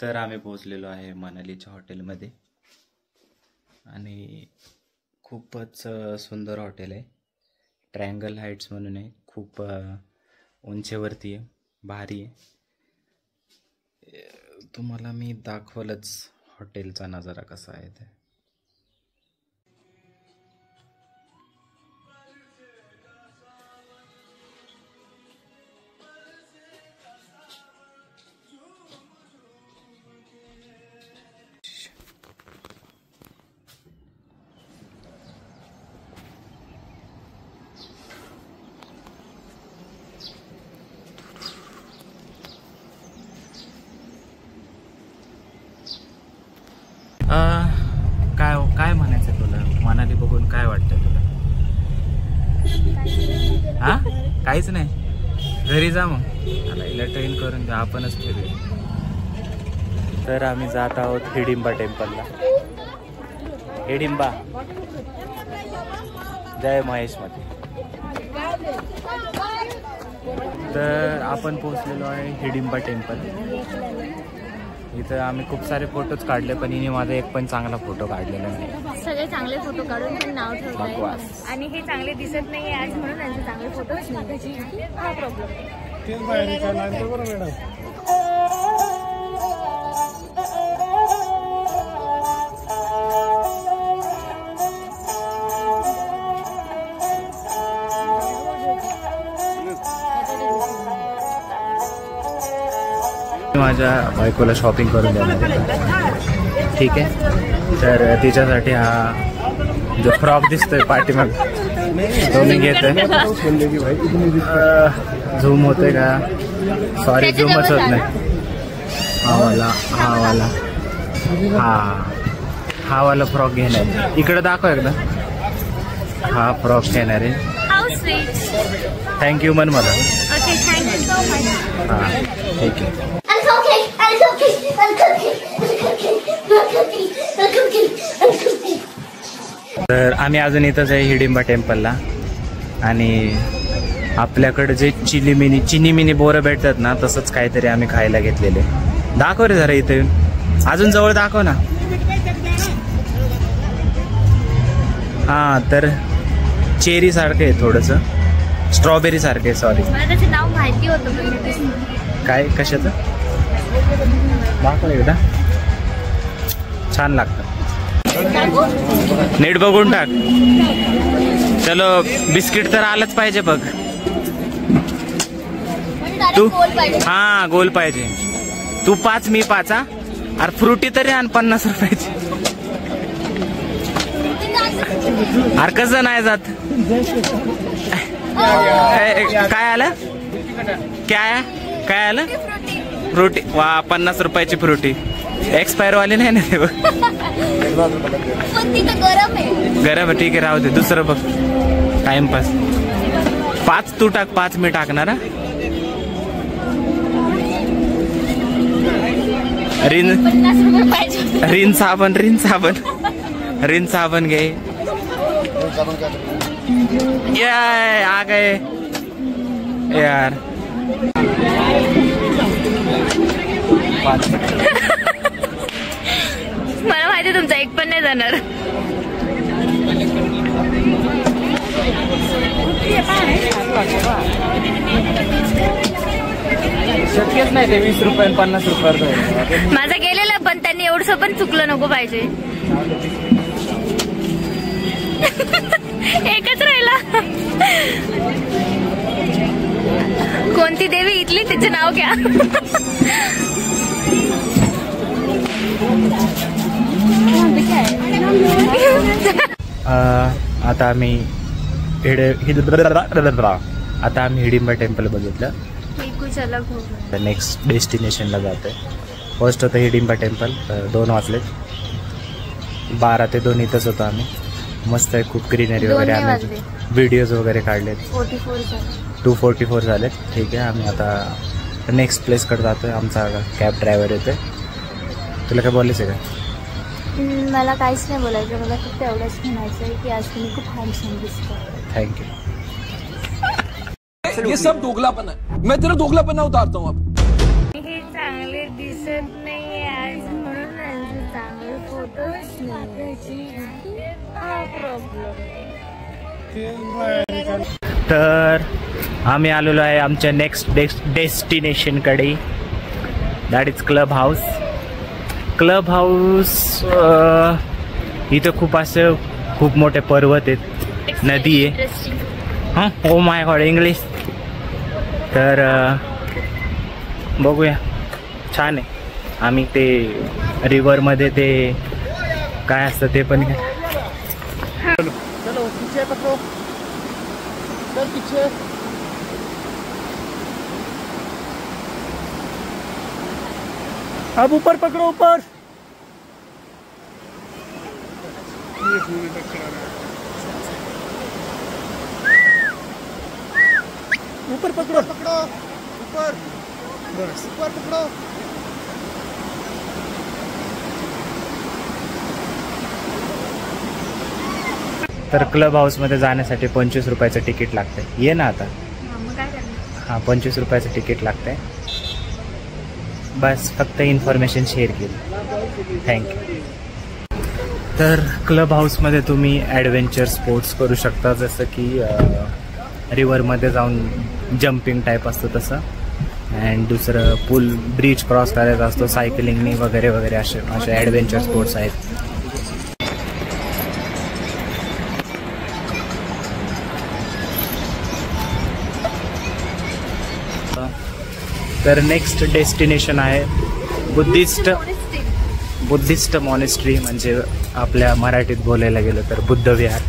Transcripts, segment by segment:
तर आम्ही पोहोचलेलो आहे मनालीच्या हॉटेलमध्ये आणि खूपच सुंदर हॉटेल आहे. ट्रायंगल हाईट्स म्हणून आहे. खूप उंचीवरती आहे, भारी आहे. तुम्हाला मी दाखवलंच हॉटेलचा नजारा कसा आहे ते. काय म्हणायचं तुला? मनाली बघून काय वाटतं तुला? हा, काहीच नाही. घरी जा मग. मला ट्रेन करून द्या, आपणच फिरूया. तर आम्ही जात आहोत हिडिंबा टेम्पलला. हिडिंबा जय महेश मध्ये. तर आपण पोहोचलेलो आहे हिडिंबा टेम्पल. इथं आम्ही खूप सारे फोटोज काढले, पण हिने माझा एक पण चांगला फोटो काढलेला नाही. सगळे चांगले फोटो काढून पण नाव ठेवलंय आणि हे चांगले दिसत नाही आज म्हणून त्यांचे चांगले फोटोच नाही. हा प्रॉब्लेम. माझ्या बायकोला शॉपिंग करून देणार आहे. ठीक आहे, तर तिच्यासाठी हा जो फ्रॉक दिसतोय पाठीमाग तो मी घेतोय. झूम होते का? सॉरी, झूमच होत नाही. हा वाला फ्रॉक घेणार. इकडे दाखव एकदा. हा फ्रॉक घेणार आहे. थँक्यू म्हण मला. हा ठीक आहे. तर आम्ही अजून इथंच आहे हिडिंबा टेम्पलला आणि आपल्याकडे जे चिनी मिनी बोरं भेटतात ना, तसंच काहीतरी आम्ही खायला घेतलेले. दाखव रे जरा इथे अजून जवळ दाखव ना. हा, तर चेरी सारखं आहे, थोडस स्ट्रॉबेरी सारखं आहे. सॉरी, त्याचं नाव माहिती होतं. काय कशाचं दाखव एकदा. छान लागतं. नीट बघून टाक. चलो, बिस्किट तर आलंच पाहिजे बघ तू. हा, गोल पाहिजे. तू 5 मी 5. हा, अरे फ्रुटी तरी आण 50 रुपयाची. अरे कसं नाही जात. काय आलं? काय आलं? फ्रुटी. वा, 50 रुपयाची फ्रुटी. एक्सपायर वाली नाही ना ते बघ. गरम आहे. ठीक आहे, राहू दे. दुसरं बघ. टाइमपास. 5 तू टाक, 5 मी टाकणार. रिन साबण घे. ये आ गए यार. मला माहिती तुमचा एक पण नाही जाणार. शक्यच नाही ते 20 रुपये 50 रुपये. माझा गेलेला, पण त्यांनी एवढंसं पण चुकलं नको पाहिजे. एकच राहिला. कोणती देवी इथली, तिचं नाव घ्या. आता आम्ही हिडिंबा टेम्पल बघितलं. नेक्स्ट डेस्टिनेशनला जातोय. फर्स्ट होतं हिडिंबा टेम्पल. 2 वाजले. 12 ते 2 इथंच होतो आम्ही. मस्त आहे, खूप ग्रीनरी वगैरे. आम्ही व्हिडिओज वगैरे काढलेत. 2:44 झालेत. ठीक आहे, आम्ही आता नेक्स्ट प्लेसकडे जातोय. आमचा कॅब ड्रायव्हर येतोय. तुला काय बोलायचं आहे का? मला काहीच नाही बोलायचं. मला फक्त एवढंच म्हणायचं आहे की आज तुम्ही खूप हँडसम दिसता. थँक्यू. ये सब दोगलापन है. मैं तेरा दोगलापन उतारता हूँ अब. हे चांगले दिसत नाही आज म्हणून यांचे चांगले फोटोच नाही. हा प्रॉब्लेम. तर आम्ही आलेलो आहे आमच्या नेक्स्ट डेस्टिनेशनकडे. That is club house. Club house इथं खूप मोठे पर्वत आहेत, नदी आहे. हां, ओ माय गॉड, इंग्लिश. तर बघूया, छान आहे. आम्ही ते रिव्हरमध्ये ते काय असतं ते पण चलो पीछे पकड़ो सर, पीछे. अब ऊपर पकड़ो, ऊपर. ऊपर पकड़ो, ऊपर बस, ऊपर पकड़ो. तर क्लब हाऊसमध्ये जाण्यासाठी 25 रुपयाचं तिकीट लागतंय. ये ना आता. हां, 25 रुपयाचं तिकीट लागतंय. बस फक्त इन्फॉर्मेशन शेअर केली. थँक्यू. तर क्लब हाऊसमध्ये तुम्ही ॲडव्हेंचर स्पोर्ट्स करू शकता, जसं की रिव्हरमध्ये जाऊन जम्पिंग टाईप असतं तसं. अँड दुसरं पूल ब्रिज क्रॉस करायचा असतो सायकलिंगनी वगैरे वगैरे. असे ॲडव्हेंचर स्पोर्ट्स आहेत. तर नेक्स्ट डेस्टिनेशन आहे बुद्धिस्ट मॉनेस्ट्री, म्हणजे आपल्या मराठीत बोलायला गेलं तर बुद्ध विहार.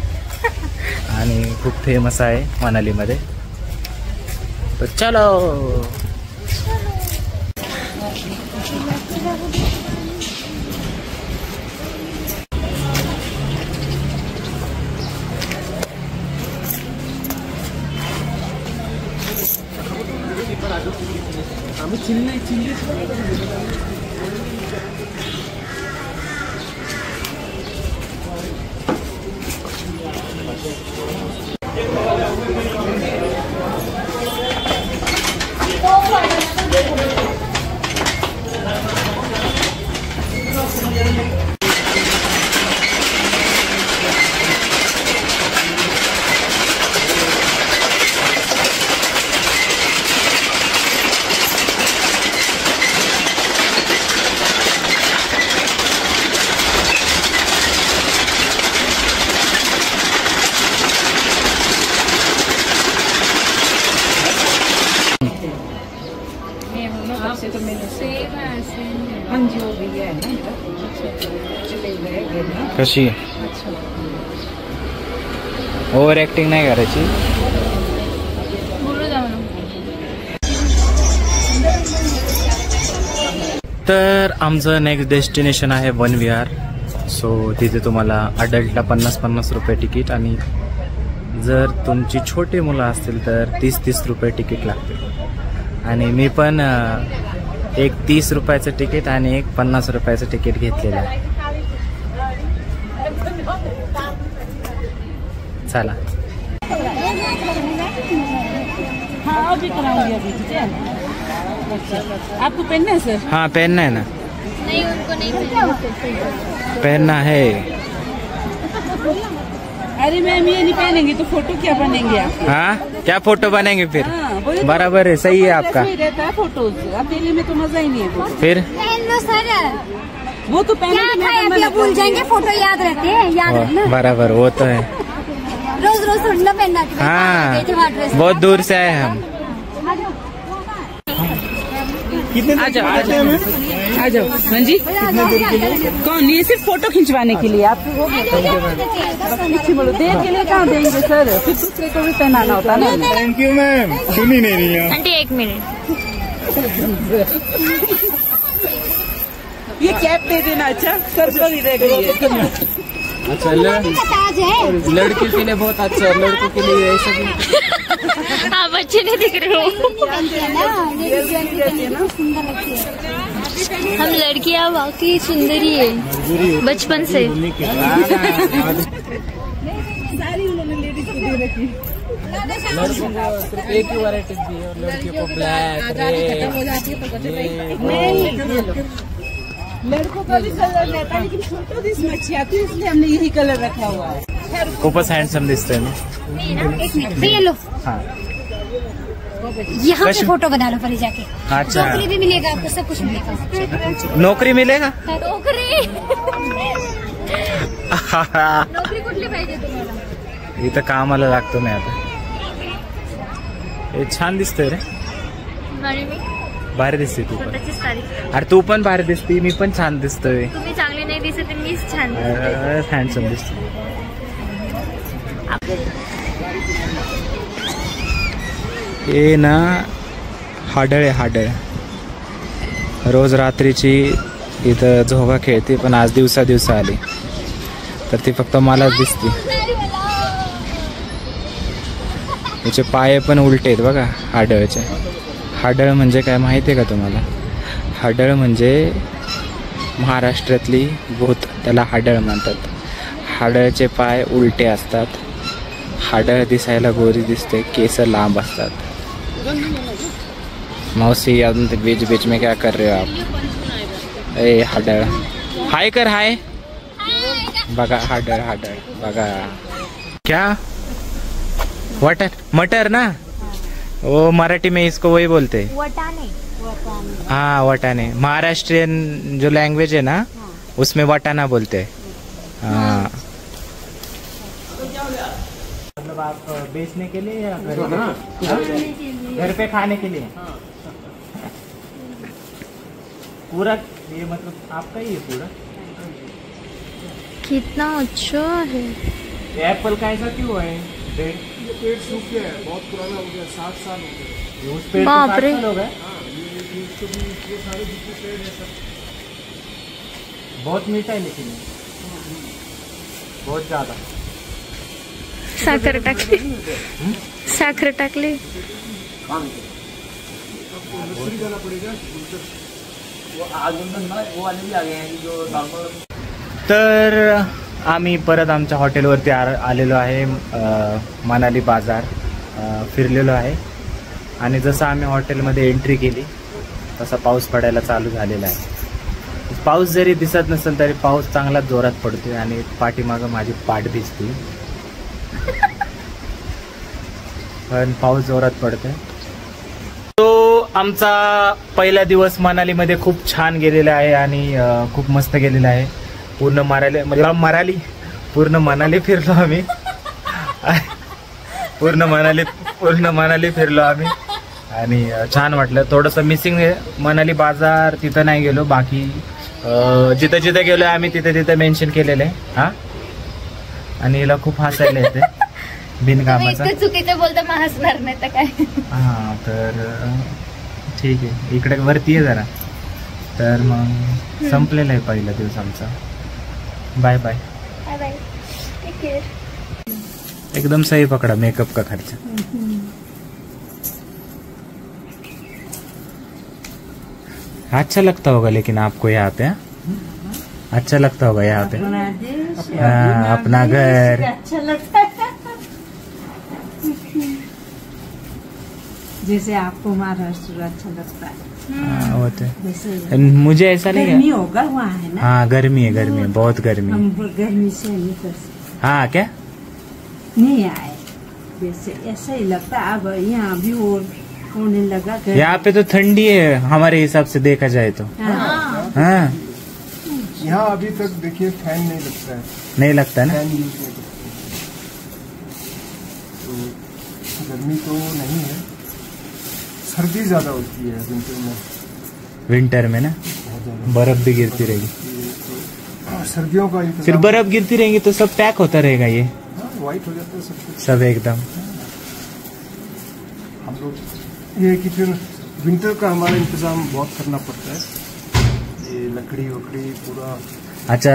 आणि खूप फेमस आहे मनालीमध्ये. तर चलो. आम्ही चिल्ली कशी ओव्हर ॲक्टिंग नाही करायची. तर आमचं नेक्स्ट डेस्टिनेशन आहे वन विहार. सो तिथे तुम्हाला अडल्टला 50 रुपये तिकीट, आणि जर तुमची छोटी मुलं असतील तर 30 रुपये तिकीट लागते. आणि मी पण एक 30 रुपयाचं तिकीट आणि एक 50 रुपयाचं तिकीट घेतलेलं आहे. चला. हाँ अभी कराऊंगी अभी, ठीक है. आपको पहनना है सर? हाँ पहनना है ना. नहीं, उनको नहीं पहनना है. अरे मैम ये नहीं पहनेंगे तो फोटो क्या बनेंगे आप? हाँ, क्या फोटो बनेंगे फिर? हाँ, बराबर है, सही है आपका. रहता है फोटोज, अकेले में तो मजा ही नहीं है. फिर वो तो पहले भूल जाएंगे, फोटो याद रहते हैं, याद रखना. बराबर, वो तो है. रोज रोज थोड़ी ना पहनना. हाँ, बहुत दूर से आए हम. आ जाओ आ जाओ. हाँ जी, कौन? ये सिर्फ फोटो खिंचवाने के लिए आप देर के लिए कहाँ देंगे सर? फिर दूसरे को भी पहनाना होता ना. Thank you ma'am. सुन ही नहीं रही है आंटी, 1 मिनट. ये कैप दे देना. अच्छा सर पर ही रह गई है. अच्छा, लड़की के लिए बहुत अच्छा है, लड़कों के लिए ऐसा भी. हाँ, बच्चे नहीं दिख रहे हो. हम लड़कियाँ वाकई सुंदर ही है बचपन से. सारी उन्होंने लेडीज को दे रखी. लड़कों को सिर्फ एक ही वैरायटी दी है और लड़कियों को ब्लैक लड़कों का भी कलर रहता है लेकिन फोटो इसमें अच्छी आती है इसलिए हमने यही कलर रखा हुआ है। खूपच हँडसम दिसतोय मी. ये लो हाँ यहाँ पे फोटो बना लो पहले जाके. अच्छा नौकरी भी मिलेगा आपको, सब कुछ मिलेगा. नोकरी मिलेगा. नोकरी नोकरी कुठली पाहिजे तुम्हाला? इथं कामाला लागतो मी आता. हे छान दिसतंय रे. आणि मी भारी दिसते तू पण. स्वतःचीच तारीफ. अरे तू पण भारी दिसते, मी पण छान दिसतोय. तुम्ही चांगले नाही दिसत, मीच छान दिसते. हँडसम दिसते. हे ना हाडळ आहे, हाडळ. रोज रात्रीची इथं झोगा खेळते, पण आज दिवसा दिवसा आली तर ती फक्त मलाच दिसते. याचे पाय पण उलटे आहेत बघा हाडळचे. हाडळ म्हणजे काय माहिती आहे का तुम्हाला? हाडळ म्हणजे महाराष्ट्रातली भूत, त्याला हाडळ म्हणतात. हाडळचे पाय उलटे असतात. हाडळ दिसायला गोरी दिसते, केस लांब असतात. मौसी अजून बीच बीच में क्या कर रहे हो आप? ए हाडळ हाय कर, हाय बघा. हाडळ हाडळ बघा. क्या वटर मटर ना? वो मराठी में इसको वही बोलते हैं वटाणे. हाँ वटाने. महाराष्ट्रियन जो लैंग्वेज है ना उसमें वटाना बोलते हैं. हाँ मतलब आप बेचने के लिए या घर पे खाने के लिए? पूरा ये मतलब आपका ही है पूरा? कितना अच्छा है. ये एप्पल का ऐसा क्यों है? पेड़ सूख गया है, बहुत पुराना हो गया, 60 साल हो गया. उस पेड़ बाप रे. हो गए. ये सारे जितने पेड़ है सब बहुत मीठा है लेकिन बहुत ज्यादा. साखर टाकली. साखर टाकली. जाना पड़ेगा. तर आम्ही परत आमच्या हॉटेलवरती आलेलो आहे. मनाली बाजार फिरलेलो आहे आणि जसं आम्ही हॉटेलमध्ये एंट्री केली तसा पाऊस पडायला चालू झालेला आहे. पाऊस जरी दिसत नसेल तरी पाऊस चांगलाच जोरात पडतोय आणि पाठीमागं माझी पाठ भिजते. पण पाऊस जोरात पडतोय. तो आमचा पहिला दिवस मनालीमध्ये खूप छान गेलेला आहे आणि खूप मस्त गेलेला आहे. पूर्ण पूर्ण मनाली फिरलो आम्ही. पूर्ण मनाली फिरलो आम्ही आणि छान वाटलं. थोडंसं मिसिंग मनाली बाजार तिथं नाही गेलो. बाकी जिथं जिथं गेलो आम्ही तिथं मेन्शन केलेलं आहे. हा आणि हिला खूप हसायला येते बिनकामाचा. चुकीचं बोलता मग हसणार नाही तर काय. हा तर ठीक आहे. इकडे वरती आहे जरा. तर मग संपलेला आहे पहिला दिवस आमचा. Bye bye. Bye bye. Take care. एकदम सही पकड़ा मेकअप का खर्चा. अच्छा लगता होगा लेकिन आपको यहाँ पे? अच्छा लगता होगा यहाँ पे? हाँ अपना घर. अच्छा लगता है जैसे आपको महाराष्ट्र अच्छा लगता है. हाँ वो तो जैसे मुझे ऐसा नहीं गर्मी है. होगा वहाँ है ना. हाँ गर्मी है बहुत गर्मी. हम गर्मी से नहीं कर सकते. हाँ क्या नहीं आए वैसे ऐसा ही लगता है. अब यहाँ भी और होने लगा. यहाँ पे तो ठंडी है हमारे हिसाब से देखा जाए तो. हाँ यहाँ अभी तक देखिए फैन नहीं लगता है. नहीं लगता ना. फैन यूज नहीं करते. तो गर्मी तो नहीं है, सर्दी ज्यादा होती है विंटर में. विंटर में ना बहुत ज्यादा बर्फ भी गिरती रहेगी. सर्दियों का इंतजाम. फिर बर्फ गिरती रहेंगी तो सब पैक होता रहेगा ये. व्हाइट हो जाता है सब कुछ. सब एकदम. हम लोग ये कि फिर विंटर का हमारा इंतजाम बहुत करना पड़ता है. ये लकड़ी वकड़ी पूरा. अच्छा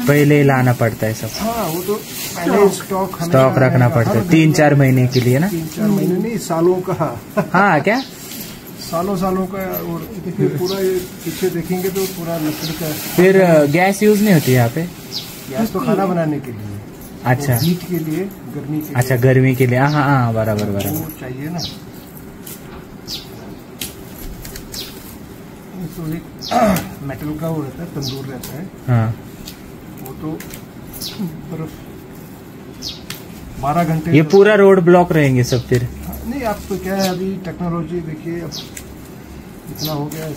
पहले लाना पड़ता है सब. हाँ वो तो पहले स्टॉक रखना पड़ता है 3-4 महीने के लिए ना. 3-4 महीने नहीं, सालों का. हाँ क्या सालों का. और फिर पूरा ये पीछे देखेंगे तो पूरा लकड़ी का. फिर गैस यूज नहीं होती यहाँ पे? गैस तो खाना बनाने के लिए. अच्छा हीट के लिए, गर्मी के अच्छा, गर्मी के लिए, हाँ हाँ बराबर लिए बराबर। वो चाहिए ना। तो एक मेटल का वो रहता है, तंदूर रहता है, हाँ वो तो बर्फ 12 घंटे। ये पूरा रोड ब्लॉक रहेंगे सब फिर? नहीं, अब तो क्या है, अभी टेक्नोलॉजी देखिए, अब इतना हो गया है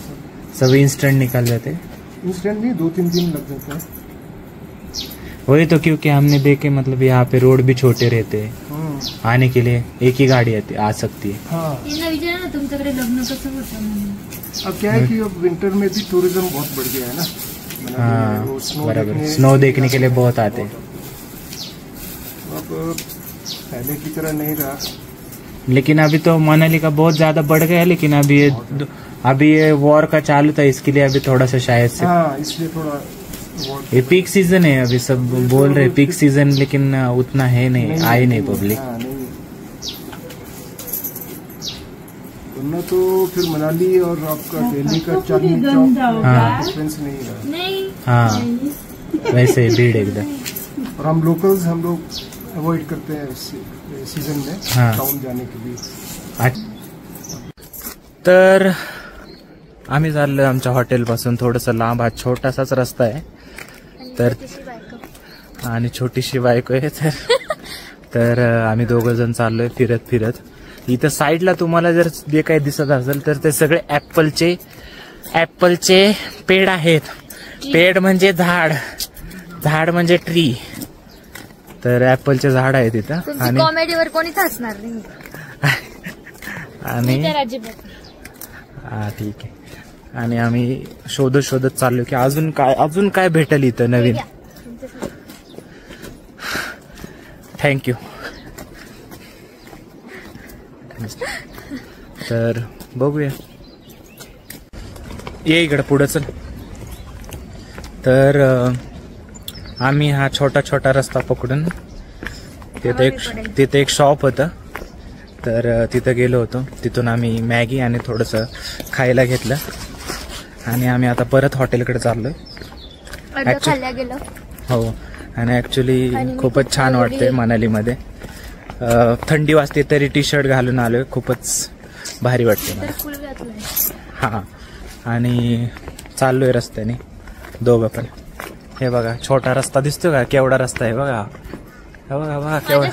सब इंस्टेंट निकल जाते हैं। इंस्टेंट नहीं, 2-3 दिन लग जाता है। वही तो, क्योंकि हमने देखे मतलब यहाँ पे रोड भी छोटे रहते हैं, आने के लिए एक ही गाड़ी आ सकती है। हाँ, विचारा ना तुमच्याकडे लग्न कसं होतं म्हणून। अब क्या है कि अब विंटर में भी टूरिज्म बहुत बढ़ गया है ना। हाँ वो बराबर, स्नो देखने के लिए बहुत आते हैं। अब पहले की तरह नहीं रहा। लेकिन अभी तो मनाली का बहुत ज्यादा बढ़ गया है, लेकिन अभी ये वॉर का चालू था, इसके लिए अभी थोड़ा सा शायद से, हाँ, इसलिए थोड़ा ये पीक सीजन है, अभी सब बोल रहे पीक सीजन, लेकिन उतना है नहीं, आई नहीं पब्लिक। हाँ, नहीं। वरना तो फिर मनाली और आपका दिल्ली का चांदनी चौक डिफरेंस नहीं रहा। नहीं, हाँ वैसे ही भीड़ एकदम। और हम लोग अवॉइड करते हैं सीजन में टाउन जाने के लिए। तर आम्ही चाललोय आमच्या हॉटेलपासून थोडंसं लांब, हा छोटासाच रस्ता आहे, तर आणि छोटीशी बायको आहे, तर आम्ही दोघं जण चाललोय फिरत फिरत। इथं साईडला तुम्हाला जर जे काही दिसत असेल तर ते सगळे ऍपलचे पेड आहेत। पेड म्हणजे झाड म्हणजे ट्री, तर ऍपलचे झाड आहेत इथं। आणि कॉमेडीवर कोणीच हसणार नाही। आणि हा ठीक आहे। आणि आम्ही शोधत चाललो की अजून काय भेटेल इथं नवीन। थँक्यू। तर बघूया, ये इकडे पुढे चल। तर आम्ही हा छोटा रस्ता पकडून तिथे एक शॉप होतं, तर तिथं गेलो होतो। तिथून आम्ही मॅगी आणि थोडंसं खायला घेतलं आणि आम्ही आता परत हॉटेलकडे चाललोय। हो, आणि ऍक्च्युली खूपच छान वाटतंय मनालीमध्ये। थंडी वाजते तरी टी शर्ट घालून आलोय, खूपच भारी वाटते मला। हा, आणि चाललोय रस्त्याने दोघं पण। हे बघा छोटा रस्ता दिसतो का, केवढा रस्ता आहे बघा, बघा केवढा,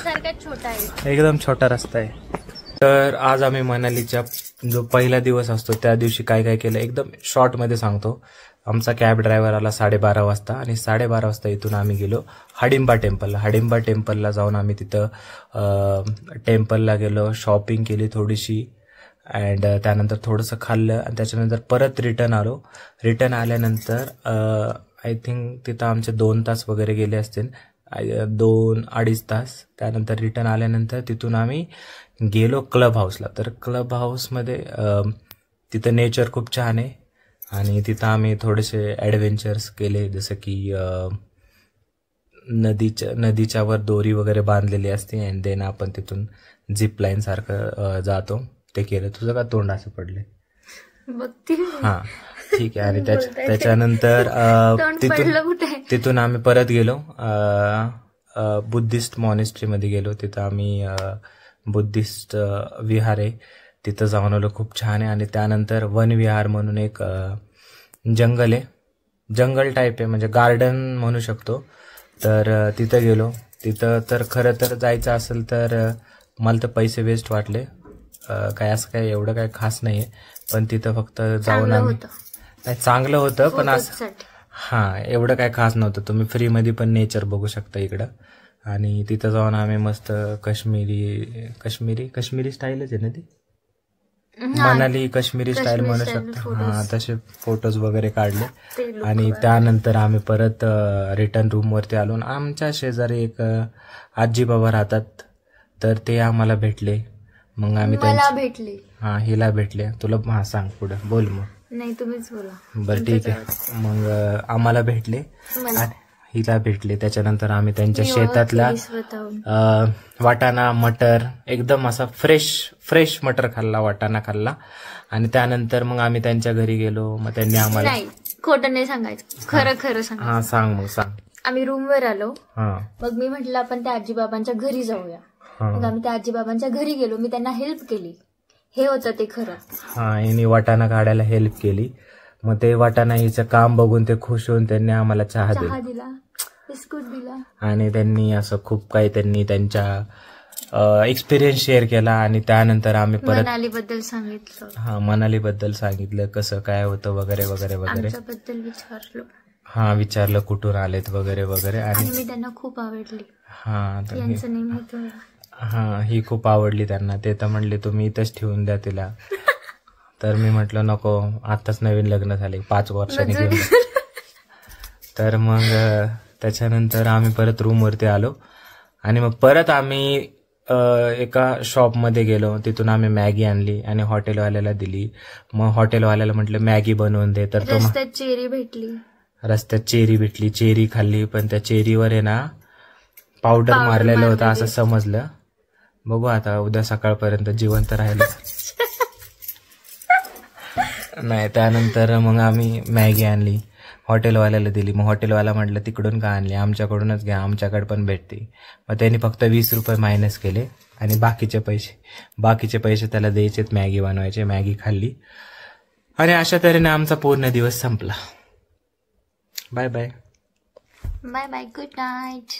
एकदम छोटा रस्ता आहे। तर आज आम्ही मनालीच्या जो पहिला दिवस असतो त्या दिवशी काय काय केलं एकदम शॉर्ट मध्ये सांगतो। आमचा कॅब ड्रायव्हर आला 12:30 वाजता, आणि 12:30 वाजता इथून आम्ही गेलो हाडिंबा टेम्पलला। हाडिंबा टेम्पलला जाऊन आम्ही तिथं टेम्पलला गेलो, शॉपिंग केली थोडीशी, अँड त्यानंतर थोडंसं खाल्लं, आणि त्याच्यानंतर परत रिटर्न आलो। रिटर्न आल्यानंतर आय थिंक तिथं आमचे 2 तास वगैरे गेले असतील, 2-2.5 तास। त्यानंतर रिटर्न आल्यानंतर तिथून आम्ही गेलो क्लब हाऊसला। तर क्लब हाऊसमध्ये तिथं नेचर खूप छान आहे, आणि तिथं आम्ही थोडेसे ॲडव्हेंचर्स केले, जसं की नदीच्या वर दोरी वगैरे बांधलेली असते, अँड देन आपण तिथून झिप लाईन सारखं जातो, ते केलं। तुझं का तोंड असं पडले? हा ठीक आहे। आणि त्याच्यानंतर तिथून आम्ही परत गेलो बुद्धिस्ट मॉनेस्ट्रीमध्ये गेलो। तिथं आम्ही बुद्धिस्ट विहार आहे तिथं जाऊन आलो, खूप छान आहे। आणि त्यानंतर वन विहार म्हणून एक जंगल आहे, जंगल टाईप आहे, म्हणजे गार्डन म्हणू शकतो। तर तिथं गेलो। तिथं तर खरं तर जायचं असेल तर मला तर पैसे वेस्ट वाटले, काय असं काय एवढं काय खास नाहीये, पण तिथं फक्त जाऊन आम्ही, नाही चांगलं होतं पण असं हा एवढं काय खास नव्हतं। तुम्ही फ्रीमध्ये पण नेचर बघू शकता इकडं। आणि तिथं जाऊन आम्ही मस्त काश्मीरी स्टाईलच आहे ना ती, मनाली काश्मीरी स्टाईल म्हणू शकतो, हा तसे फोटोज वगैरे काढले। आणि त्यानंतर आम्ही परत रिटर्न रूमवरती आलो। आमच्या शेजारी एक आजी बाबा राहतात, तर ते आम्हाला भेटले। मग आम्ही भेटले, हा हिला भेटले। तुला हा सांग पुढे बोल मग। नाही तुम्हीच बोला। बरं ठीक आहे। मग आम्हाला भेटले, हिला भेटले। त्याच्यानंतर आम्ही त्यांच्या शेतातला वाटाणा मटर, एकदम असा फ्रेश मटर खाल्ला, वाटाणा खाल्ला। आणि त्यानंतर मग आम्ही त्यांच्या घरी गेलो। मग त्यांनी आम्हाला, खोटं नाही सांगायचं, खरं सांग। हा सांग मग सांग। आम्ही रूमवर आलो. हा मग मी म्हटलं आपण त्या आजीबाबांच्या घरी जाऊया. मग आम्ही त्या आजीबाबांच्या घरी गेलो. मी त्यांना हेल्प केली. हे होतं ते खरं. हा हिने वाटाणा काढायला हेल्प केली. मग ते वाटाणा हिचं काम बघून ते खुश होऊन त्यांनी आम्हाला चहा चहा दिला, बिस्कुट दिला. आणि त्यांनी असं खूप काही त्यांनी त्यांच्या एक्सपिरियन्स शेअर केला. आणि त्यानंतर आम्ही परत मनालीबद्दल सांगितलं. हा मनालीबद्दल सांगितलं कसं काय होतं वगैरे वगैरे वगैरे. आमच्याबद्दल विचारलं. हा विचारलं कुठून आलेत वगैरे वगैरे. आणि मी त्यांना खूप आवडली. हा तर यांचं नेम होतं. हा ही खूप आवडली त्यांना. ते तर म्हणले तुम्ही इथंच ठेवून द्या तिला. तर मी म्हटलं नको, आताच नवीन लग्न झाले, 5 वर्षांनी घेऊन जा. तर मग त्याच्यानंतर आम्ही परत रूमवरती आलो. आणि मग परत आम्ही एका शॉपमध्ये गेलो. तिथून आम्ही मॅगी आणली आणि हॉटेलवाल्याला दिली. मग हॉटेलवाल्याला म्हटलं मॅगी बनवून दे. तर तो रस्त्यात चेरी भेटली. रस्त्यात चेरी भेटली. चेरी खाल्ली. पण त्या चेरीवर आहे ना पावडर मारलेलं होतं असं समजलं. बघू आता उद्या सकाळपर्यंत जिवंत राहिलं. नाही त्यानंतर मग आम्ही मॅगी आणली, हॉटेलवाल्याला दिली. मग हॉटेलवाला म्हटलं तिकडून का आणली, आमच्याकडूनच घ्या, आमच्याकडे पण भेटते. मग त्यांनी फक्त 20 रुपये मायनस केले आणि बाकीचे पैसे त्याला द्यायचेत मॅगी बनवायचे. मॅगी खाल्ली आणि अशा तऱ्हेने आमचा पूर्ण दिवस संपला. Bye bye. Bye bye. Good night.